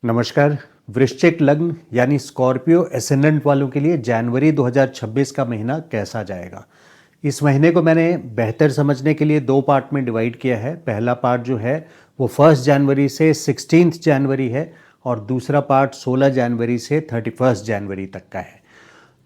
नमस्कार। वृश्चिक लग्न यानी स्कॉर्पियो एसेंडेंट वालों के लिए जनवरी 2026 का महीना कैसा जाएगा। इस महीने को मैंने बेहतर समझने के लिए दो पार्ट में डिवाइड किया है। पहला पार्ट जो है वो 1 जनवरी से 16 जनवरी है और दूसरा पार्ट 16 जनवरी से 31 जनवरी तक का है।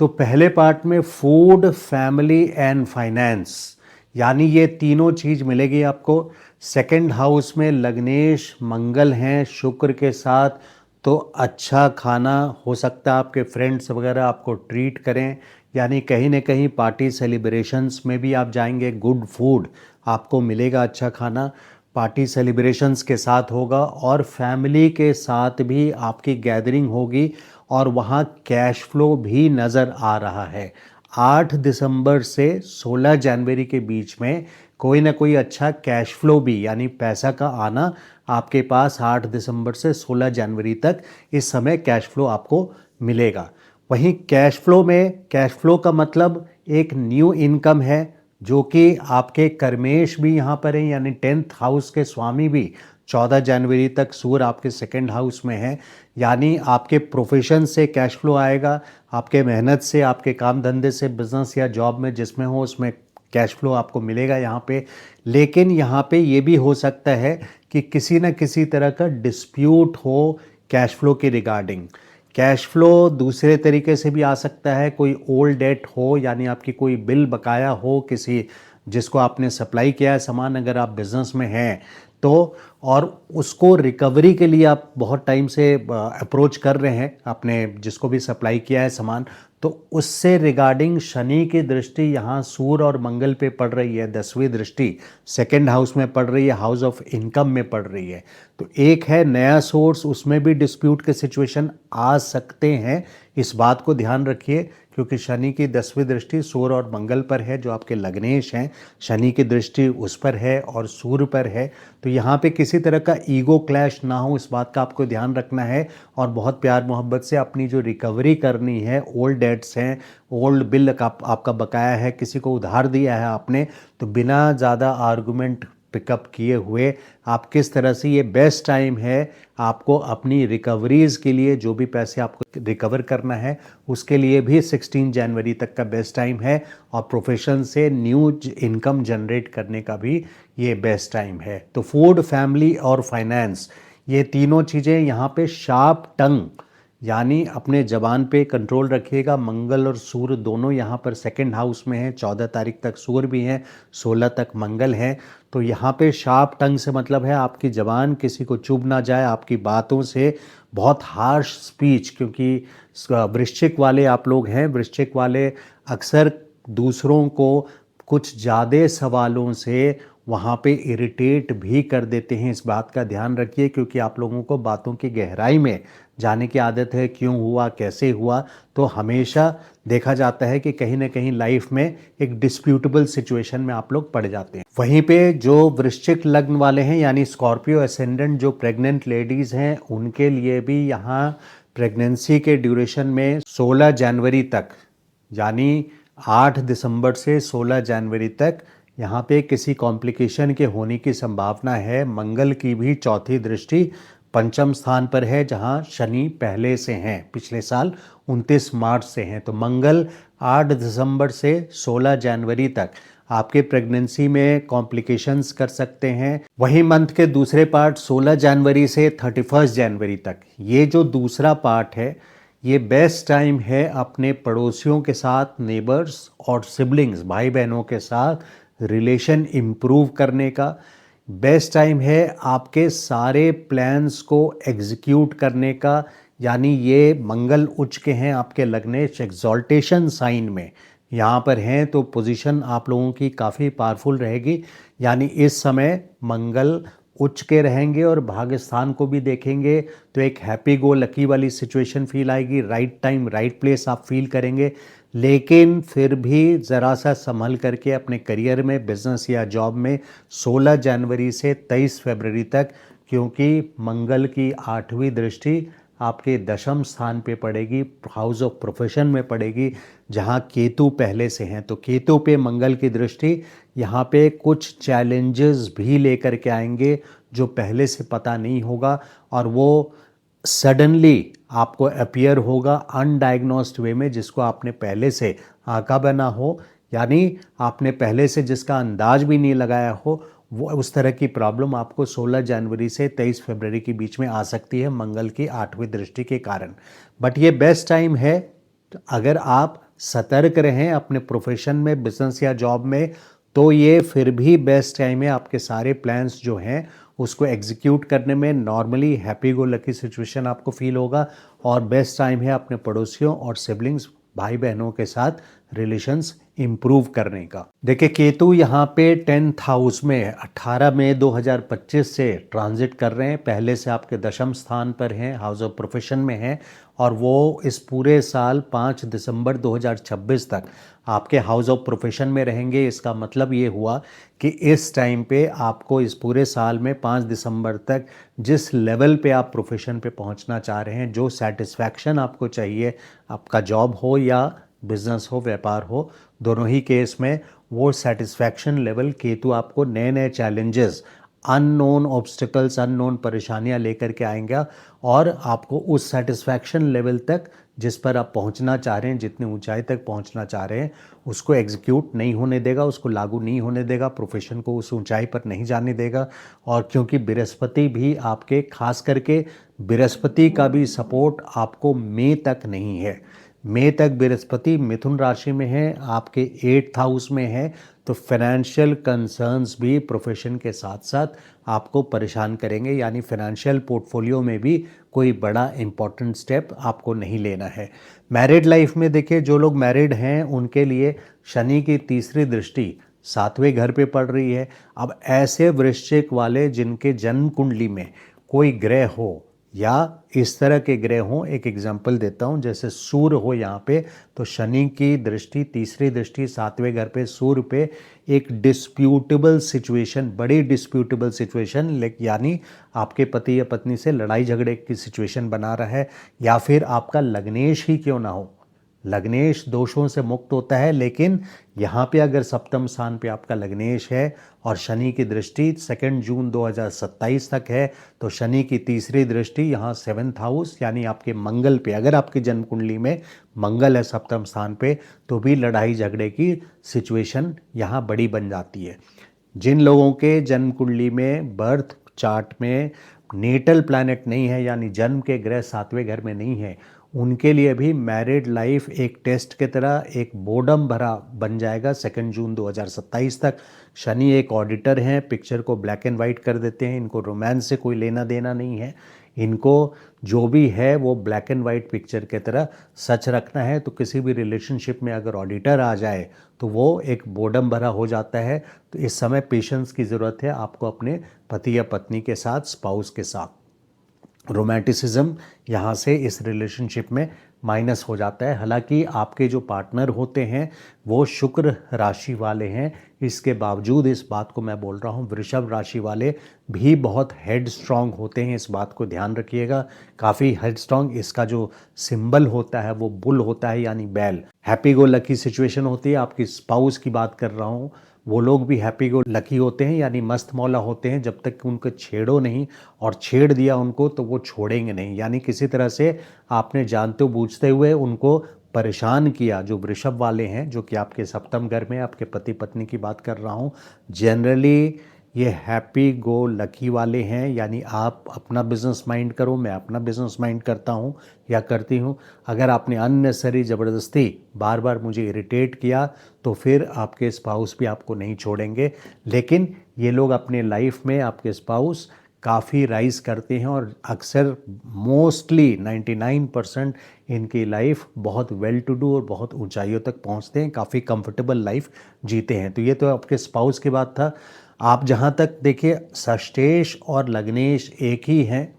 तो पहले पार्ट में फूड, फैमिली एंड फाइनेंस यानी ये तीनों चीज़ मिलेगी आपको। सेकंड हाउस में लग्नेश मंगल हैं शुक्र के साथ, तो अच्छा खाना हो सकता है, आपके फ्रेंड्स वगैरह आपको ट्रीट करें, यानी कहीं ना कहीं पार्टी सेलिब्रेशंस में भी आप जाएंगे, गुड फूड आपको मिलेगा, अच्छा खाना पार्टी सेलिब्रेशंस के साथ होगा और फैमिली के साथ भी आपकी गैदरिंग होगी और वहाँ कैश फ्लो भी नज़र आ रहा है। 8 दिसंबर से 16 जनवरी के बीच में कोई ना कोई अच्छा कैश फ्लो भी यानी पैसा का आना आपके पास 8 दिसंबर से 16 जनवरी तक इस समय कैश फ्लो आपको मिलेगा। वहीं कैश फ्लो का मतलब एक न्यू इनकम है जो कि आपके कर्मेश भी यहाँ पर हैं, यानी 10th हाउस के स्वामी भी 14 जनवरी तक सूर्य आपके सेकंड हाउस में है, यानी आपके प्रोफेशन से कैश फ्लो आएगा, आपके मेहनत से, आपके काम धंधे से, बिजनेस या जॉब में जिसमें हो उसमें कैश फ्लो आपको मिलेगा यहाँ पे। लेकिन यहाँ पे ये भी हो सकता है कि किसी न किसी तरह का डिस्प्यूट हो कैश फ्लो के रिगार्डिंग। कैश फ्लो दूसरे तरीके से भी आ सकता है, कोई ओल्ड डेट हो यानी आपकी कोई बिल बकाया हो किसी जिसको आपने सप्लाई किया है सामान, अगर आप बिज़नेस में हैं तो, और उसको रिकवरी के लिए आप बहुत टाइम से अप्रोच कर रहे हैं अपने जिसको भी सप्लाई किया है सामान, तो उससे रिगार्डिंग शनि की दृष्टि यहाँ सूर्य और मंगल पे पड़ रही है, 10वीं दृष्टि सेकंड हाउस में पड़ रही है, हाउस ऑफ इनकम में पड़ रही है। तो एक है नया सोर्स, उसमें भी डिस्प्यूट के सिचुएशन आ सकते हैं, इस बात को ध्यान रखिए क्योंकि शनि की 10वीं दृष्टि सूर्य और मंगल पर है, जो आपके लग्नेश हैं शनि की दृष्टि उस पर है और सूर्य पर है। तो यहाँ पे किसी तरह का ईगो क्लैश ना हो, इस बात का आपको ध्यान रखना है और बहुत प्यार मोहब्बत से अपनी जो रिकवरी करनी है, ओल्ड डेट्स हैं, ओल्ड बिल आपका बकाया है, किसी को उधार दिया है आपने, तो बिना ज़्यादा आर्गुमेंट पिकअप किए हुए आप किस तरह से, ये बेस्ट टाइम है आपको अपनी रिकवरीज़ के लिए, जो भी पैसे आपको रिकवर करना है उसके लिए भी 16 जनवरी तक का बेस्ट टाइम है और प्रोफेशन से न्यू इनकम जनरेट करने का भी ये बेस्ट टाइम है। तो फूड, फैमिली और फाइनेंस ये तीनों चीज़ें यहाँ पे शार्प टंग यानी अपने जबान पे कंट्रोल रखिएगा। मंगल और सूर्य दोनों यहाँ पर सेकंड हाउस में हैं, 14 तारीख तक सूर्य भी हैं, 16 तक मंगल हैं। तो यहाँ पे शार्प टंग से मतलब है आपकी जबान किसी को चुभ ना जाए, आपकी बातों से बहुत हार्श स्पीच, क्योंकि वृश्चिक वाले आप लोग हैं, वृश्चिक वाले अक्सर दूसरों को कुछ ज़्यादा सवालों से वहाँ पे इरिटेट भी कर देते हैं, इस बात का ध्यान रखिए क्योंकि आप लोगों को बातों की गहराई में जाने की आदत है, क्यों हुआ, कैसे हुआ, तो हमेशा देखा जाता है कि कहीं ना कहीं लाइफ में एक डिस्प्यूटेबल सिचुएशन में आप लोग पड़ जाते हैं। वहीं पे जो वृश्चिक लग्न वाले हैं यानी स्कॉर्पियो एसेंडेंट जो प्रेग्नेंट लेडीज़ हैं उनके लिए भी यहाँ प्रेगनेंसी के ड्यूरेशन में 16 जनवरी तक यानी 8 दिसंबर से 16 जनवरी तक यहाँ पे किसी कॉम्प्लिकेशन के होने की संभावना है। मंगल की भी चौथी दृष्टि पंचम स्थान पर है जहाँ शनि पहले से हैं, पिछले साल 29 मार्च से हैं। तो मंगल 8 दिसंबर से 16 जनवरी तक आपके प्रेगनेंसी में कॉम्प्लिकेशंस कर सकते हैं। वहीं मंथ के दूसरे पार्ट 16 जनवरी से 31 जनवरी तक, ये जो दूसरा पार्ट है ये बेस्ट टाइम है अपने पड़ोसियों के साथ, नेबर्स और सिबलिंग्स भाई बहनों के साथ रिलेशन इम्प्रूव करने का। बेस्ट टाइम है आपके सारे प्लान्स को एग्जीक्यूट करने का, यानी ये मंगल उच्च के हैं आपके लग्नेश एक्सॉल्टेशन साइन में यहाँ पर हैं, तो पोजीशन आप लोगों की काफ़ी पावरफुल रहेगी। यानी इस समय मंगल उच्च के रहेंगे और भाग्य स्थान को भी देखेंगे तो एक हैप्पी गो लकी वाली सिचुएशन फील आएगी, राइट टाइम राइट प्लेस आप फील करेंगे। लेकिन फिर भी ज़रा सा संभल करके अपने करियर में, बिजनेस या जॉब में 16 जनवरी से 23 फरवरी तक, क्योंकि मंगल की 8वीं दृष्टि आपके दशम स्थान पे पड़ेगी, हाउस ऑफ प्रोफेशन में पड़ेगी जहाँ केतु पहले से हैं। तो केतु पे मंगल की दृष्टि यहाँ पे कुछ चैलेंजेस भी लेकर के आएंगे जो पहले से पता नहीं होगा, और वो सडनली आपको अपीयर होगा अनडायग्नोस्ड वे में, जिसको आपने पहले से आंका बना हो, यानी आपने पहले से जिसका अंदाज भी नहीं लगाया हो, वो उस तरह की प्रॉब्लम आपको 16 जनवरी से 23 फरवरी के बीच में आ सकती है मंगल की 8वीं दृष्टि के कारण। बट ये बेस्ट टाइम है अगर आप सतर्क रहें अपने प्रोफेशन में, बिजनेस या जॉब में, तो ये फिर भी बेस्ट टाइम है आपके सारे प्लान्स जो हैं उसको एग्जीक्यूट करने में। Normally happy go lucky situation आपको फील होगा और बेस्ट टाइम है अपने पड़ोसियों और सिबलिंग्स भाई बहनों के साथ रिलेशंस इम्प्रूव करने का। देखिए केतु यहाँ पे 10th हाउस में 18 मई 2025 से ट्रांजिट कर रहे हैं। पहले से आपके दशम स्थान पर हैं, हाउस ऑफ प्रोफेशन में हैं, और वो इस पूरे साल 5 दिसंबर 2026 तक आपके हाउस ऑफ प्रोफेशन में रहेंगे। इसका मतलब ये हुआ कि इस टाइम पे आपको इस पूरे साल में 5 दिसंबर तक जिस लेवल पे आप प्रोफेशन पे पहुंचना चाह रहे हैं, जो सेटिस्फैक्शन आपको चाहिए, आपका जॉब हो या बिजनेस हो, व्यापार हो, दोनों ही केस में वो सेटिस्फैक्शन लेवल केतु आपको नए नए चैलेंजेस, अननोन ऑब्स्टिकल्स, अननोन परेशानियां लेकर के आएंगे और आपको उस सेटिस्फैक्शन लेवल तक जिस पर आप पहुंचना चाह रहे हैं, जितनी ऊंचाई तक पहुंचना चाह रहे हैं, उसको एग्जीक्यूट नहीं होने देगा, उसको लागू नहीं होने देगा, प्रोफेशन को उस ऊंचाई पर नहीं जाने देगा। और क्योंकि बृहस्पति भी आपके, खास करके बृहस्पति का भी सपोर्ट आपको मई तक नहीं है। मई तक बृहस्पति मिथुन राशि में है, आपके 8th हाउस में है, तो फाइनेंशियल कंसर्न्स भी प्रोफेशन के साथ साथ आपको परेशान करेंगे, यानी फाइनेंशियल पोर्टफोलियो में भी कोई बड़ा इंपॉर्टेंट स्टेप आपको नहीं लेना है। मैरिड लाइफ में देखिए, जो लोग मैरिड हैं उनके लिए शनि की तीसरी दृष्टि 7वें घर पे पड़ रही है। अब ऐसे वृश्चिक वाले जिनके जन्म कुंडली में कोई ग्रह हो या इस तरह के ग्रह हों, एक एग्जांपल देता हूं, जैसे सूर्य हो यहाँ पे, तो शनि की दृष्टि, तीसरी दृष्टि 7वें घर पे सूर्य पे, एक डिस्प्यूटेबल सिचुएशन, बड़ी डिस्प्यूटेबल सिचुएशन, यानी आपके पति या पत्नी से लड़ाई झगड़े की सिचुएशन बना रहा है, या फिर आपका लग्नेश ही क्यों ना हो। लग्नेश दोषों से मुक्त होता है, लेकिन यहाँ पे अगर सप्तम स्थान पे आपका लग्नेश है और शनि की दृष्टि 2 जून 2027 तक है, तो शनि की तीसरी दृष्टि यहाँ 7th हाउस यानी आपके मंगल पे, अगर आपकी जन्म कुंडली में मंगल है सप्तम स्थान पे, तो भी लड़ाई झगड़े की सिचुएशन यहाँ बड़ी बन जाती है। जिन लोगों के जन्म कुंडली में बर्थ चार्ट में नेटल प्लैनेट नहीं है, यानी जन्म के ग्रह 7वें घर में नहीं है, उनके लिए भी मैरिड लाइफ एक टेस्ट की तरह, एक बोर्डम भरा बन जाएगा 2 जून 2027 तक। शनि एक ऑडिटर हैं, पिक्चर को ब्लैक एंड वाइट कर देते हैं, इनको रोमांस से कोई लेना देना नहीं है, इनको जो भी है वो ब्लैक एंड वाइट पिक्चर की तरह सच रखना है। तो किसी भी रिलेशनशिप में अगर ऑडिटर आ जाए तो वो एक बोर्डम भरा हो जाता है। तो इस समय पेशेंस की ज़रूरत है आपको अपने पति या पत्नी के साथ, स्पाउस के साथ। रोमांटिसिज्म यहाँ से इस रिलेशनशिप में माइनस हो जाता है। हालांकि आपके जो पार्टनर होते हैं वो शुक्र राशि वाले हैं, इसके बावजूद इस बात को मैं बोल रहा हूँ, वृषभ राशि वाले भी बहुत हेड स्ट्रांग होते हैं, इस बात को ध्यान रखिएगा। काफ़ी हेड स्ट्रांग, इसका जो सिंबल होता है वो बुल होता है, यानी बैल। हैप्पी गो लकी सिचुएशन होती है, आपकी स्पाउस की बात कर रहा हूँ, वो लोग भी हैप्पी गो लकी होते हैं, यानी मस्त मौला होते हैं, जब तक उनको छेड़ो नहीं, और छेड़ दिया उनको तो वो छोड़ेंगे नहीं, यानी किसी तरह से आपने जानते बूझते हुए उनको परेशान किया। जो वृषभ वाले हैं, जो कि आपके सप्तम घर में आपके पति पत्नी की बात कर रहा हूँ, जनरली ये हैप्पी गो लकी वाले हैं, यानी आप अपना बिजनेस माइंड करो, मैं अपना बिजनेस माइंड करता हूँ या करती हूँ। अगर आपने अननेसेसरी ज़बरदस्ती बार बार मुझे इरिटेट किया तो फिर आपके स्पाउस भी आपको नहीं छोड़ेंगे। लेकिन ये लोग अपने लाइफ में, आपके स्पाउस काफ़ी राइज करते हैं और अक्सर मोस्टली 99% इनकी लाइफ बहुत वेल टू डू और बहुत ऊंचाइयों तक पहुंचते हैं, काफ़ी कंफर्टेबल लाइफ जीते हैं। तो ये तो आपके स्पाउस की बात था। आप जहाँ तक देखिए, षष्ठेश और लग्नेश एक ही हैं,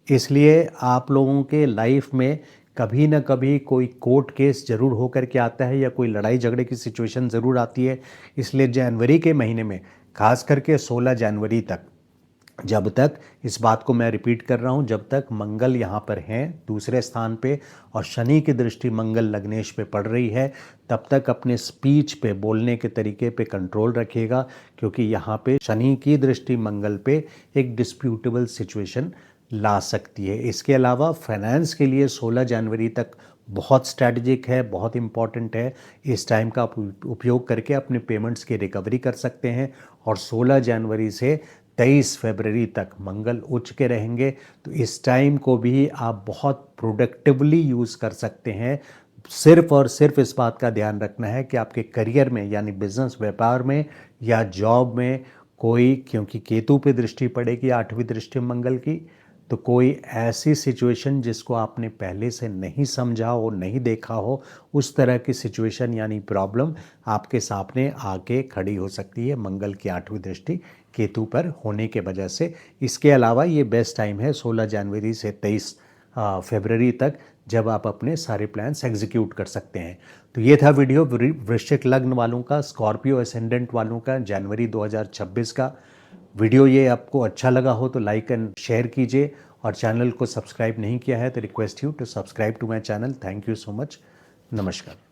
इसलिए आप लोगों के लाइफ में कभी ना कभी कोई कोर्ट केस ज़रूर होकर के आता है या कोई लड़ाई झगड़े की सिचुएशन ज़रूर आती है। इसलिए जनवरी के महीने में, खास करके 16 जनवरी तक, जब तक, इस बात को मैं रिपीट कर रहा हूँ, जब तक मंगल यहाँ पर हैं दूसरे स्थान पे और शनि की दृष्टि मंगल लग्नेश पे पड़ रही है, तब तक अपने स्पीच पे, बोलने के तरीके पे कंट्रोल रखिएगा, क्योंकि यहाँ पे शनि की दृष्टि मंगल पे एक डिस्प्यूटेबल सिचुएशन ला सकती है। इसके अलावा फाइनेंस के लिए 16 जनवरी तक बहुत स्ट्रैटेजिक है, बहुत इम्पॉर्टेंट है। इस टाइम का आप उपयोग करके अपने पेमेंट्स की रिकवरी कर सकते हैं। और 16 जनवरी से 23 फरवरी तक मंगल उच्च के रहेंगे, तो इस टाइम को भी आप बहुत प्रोडक्टिवली यूज़ कर सकते हैं। सिर्फ और सिर्फ इस बात का ध्यान रखना है कि आपके करियर में यानी बिजनेस व्यापार में या जॉब में कोई, क्योंकि केतु पे दृष्टि पड़ेगी 8वीं दृष्टि मंगल की, तो कोई ऐसी सिचुएशन जिसको आपने पहले से नहीं समझा हो, नहीं देखा हो, उस तरह की सिचुएशन यानी प्रॉब्लम आपके सामने आके खड़ी हो सकती है मंगल की 8वीं दृष्टि केतु पर होने के वजह से। इसके अलावा ये बेस्ट टाइम है 16 जनवरी से 23 फरवरी तक, जब आप अपने सारे प्लान्स एग्जीक्यूट कर सकते हैं। तो ये था वीडियो वृश्चिक लग्न वालों का, स्कॉर्पियो असेंडेंट वालों का जनवरी 2026 का वीडियो। ये आपको अच्छा लगा हो तो लाइक एंड शेयर कीजिए, और चैनल को सब्सक्राइब नहीं किया है तो request you to subscribe to my channel. Thank you so much. नमस्कार।